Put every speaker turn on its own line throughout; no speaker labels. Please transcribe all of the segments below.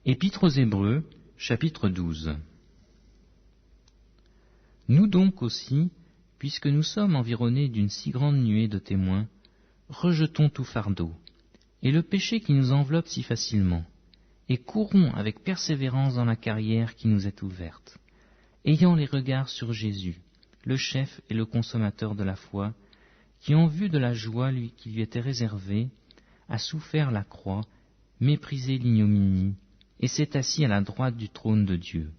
Épître aux Hébreux, chapitre 12. Nous donc aussi, puisque nous sommes environnés d'une si grande nuée de témoins, rejetons tout fardeau, et le péché qui nous enveloppe si facilement, et courons avec persévérance dans la carrière qui nous est ouverte, ayant les regards sur Jésus, le chef et le consommateur de la foi, qui en vue de la joie qui lui était réservée, a souffert la croix, méprisé l'ignominie, et s'est assis à la droite du trône de Dieu.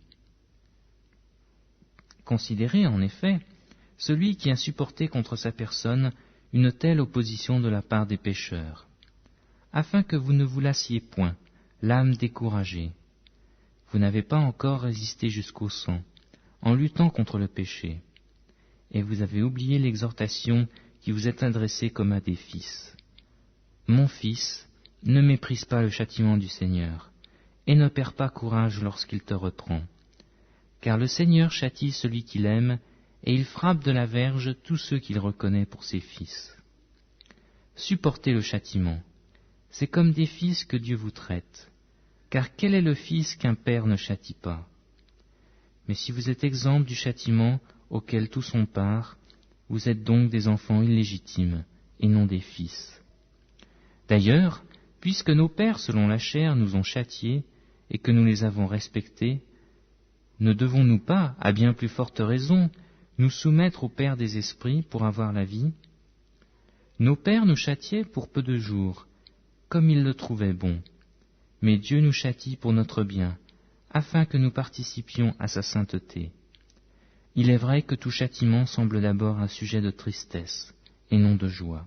Considérez en effet celui qui a supporté contre sa personne une telle opposition de la part des pécheurs, afin que vous ne vous lassiez point, l'âme découragée. Vous n'avez pas encore résisté jusqu'au sang, en luttant contre le péché, et vous avez oublié l'exhortation qui vous est adressée comme à des fils. Mon fils, ne méprise pas le châtiment du Seigneur, et ne perds pas courage lorsqu'il te reprend. Car le Seigneur châtie celui qu'il aime, et il frappe de la verge tous ceux qu'il reconnaît pour ses fils. Supportez le châtiment, c'est comme des fils que Dieu vous traite, car quel est le fils qu'un père ne châtie pas? Mais si vous êtes exempts du châtiment auquel tous ont part, vous êtes donc des enfants illégitimes, et non des fils. D'ailleurs, puisque nos pères selon la chair nous ont châtiés, et que nous les avons respectés, ne devons-nous pas, à bien plus forte raison, nous soumettre au Père des esprits pour avoir la vie? Nos pères nous châtiaient pour peu de jours, comme ils le trouvaient bon, mais Dieu nous châtie pour notre bien, afin que nous participions à sa sainteté. Il est vrai que tout châtiment semble d'abord un sujet de tristesse, et non de joie,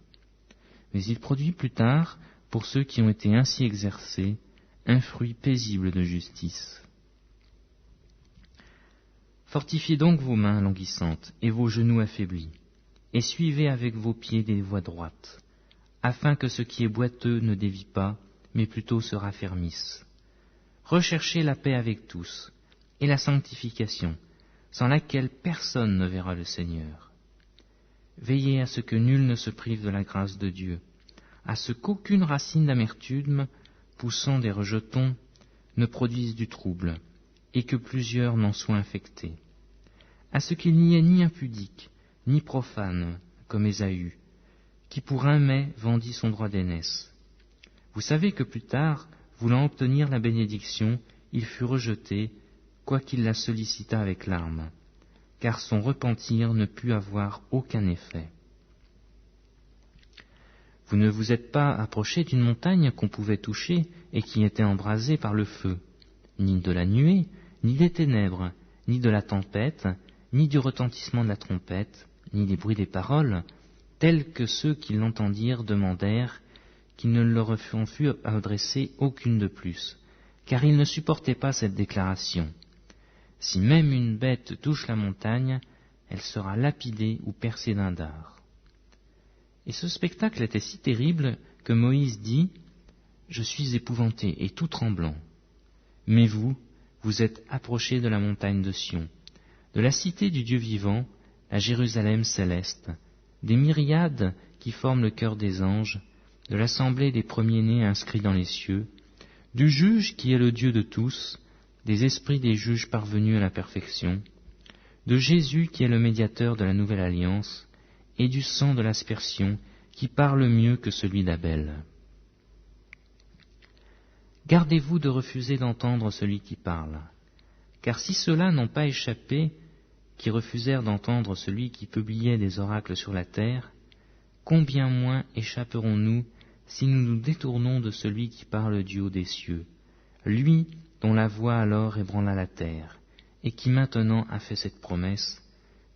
mais il produit plus tard, pour ceux qui ont été ainsi exercés, un fruit paisible de justice. Fortifiez donc vos mains languissantes et vos genoux affaiblis, et suivez avec vos pieds des voies droites, afin que ce qui est boiteux ne dévie pas, mais plutôt se raffermisse. Recherchez la paix avec tous, et la sanctification, sans laquelle personne ne verra le Seigneur. Veillez à ce que nul ne se prive de la grâce de Dieu, à ce qu'aucune racine d'amertume, poussant des rejetons, ne produise du trouble, et que plusieurs n'en soient infectés. À ce qu'il n'y ait ni impudique, ni profane, comme Ésaü, qui pour un mai vendit son droit d'aînesse. Vous savez que plus tard, voulant obtenir la bénédiction, il fut rejeté, quoiqu'il la sollicitât avec larmes, car son repentir ne put avoir aucun effet. Vous ne vous êtes pas approché d'une montagne qu'on pouvait toucher et qui était embrasée par le feu, ni de la nuée, ni des ténèbres, ni de la tempête, ni du retentissement de la trompette, ni des bruits des paroles, tels que ceux qui l'entendirent demandèrent qu'il ne leur en fût adressé aucune de plus, car ils ne supportaient pas cette déclaration. Si même une bête touche la montagne, elle sera lapidée ou percée d'un dard. Et ce spectacle était si terrible que Moïse dit « Je suis épouvanté et tout tremblant. Mais vous, vous êtes approchés de la montagne de Sion, de la cité du Dieu vivant, à Jérusalem céleste, des myriades qui forment le cœur des anges, de l'assemblée des premiers-nés inscrits dans les cieux, du juge qui est le Dieu de tous, des esprits des juges parvenus à la perfection, de Jésus qui est le médiateur de la nouvelle alliance, et du sang de l'aspersion qui parle mieux que celui d'Abel. Gardez-vous de refuser d'entendre celui qui parle, car si ceux-là n'ont pas échappé, qui refusèrent d'entendre celui qui publiait des oracles sur la terre, combien moins échapperons-nous si nous nous détournons de celui qui parle du haut des cieux, lui dont la voix alors ébranla la terre, et qui maintenant a fait cette promesse,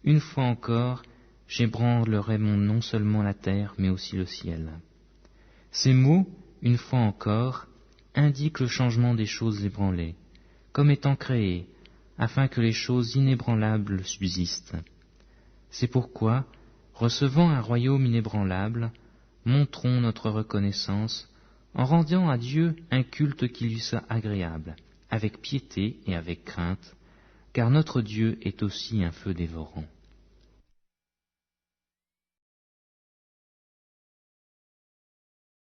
une fois encore, j'ébranlerai non seulement la terre, mais aussi le ciel. Ces mots, une fois encore, indiquent le changement des choses ébranlées, comme étant créées, afin que les choses inébranlables subsistent. C'est pourquoi, recevant un royaume inébranlable, montrons notre reconnaissance en rendant à Dieu un culte qui lui soit agréable, avec piété et avec crainte, car notre Dieu est aussi un feu dévorant.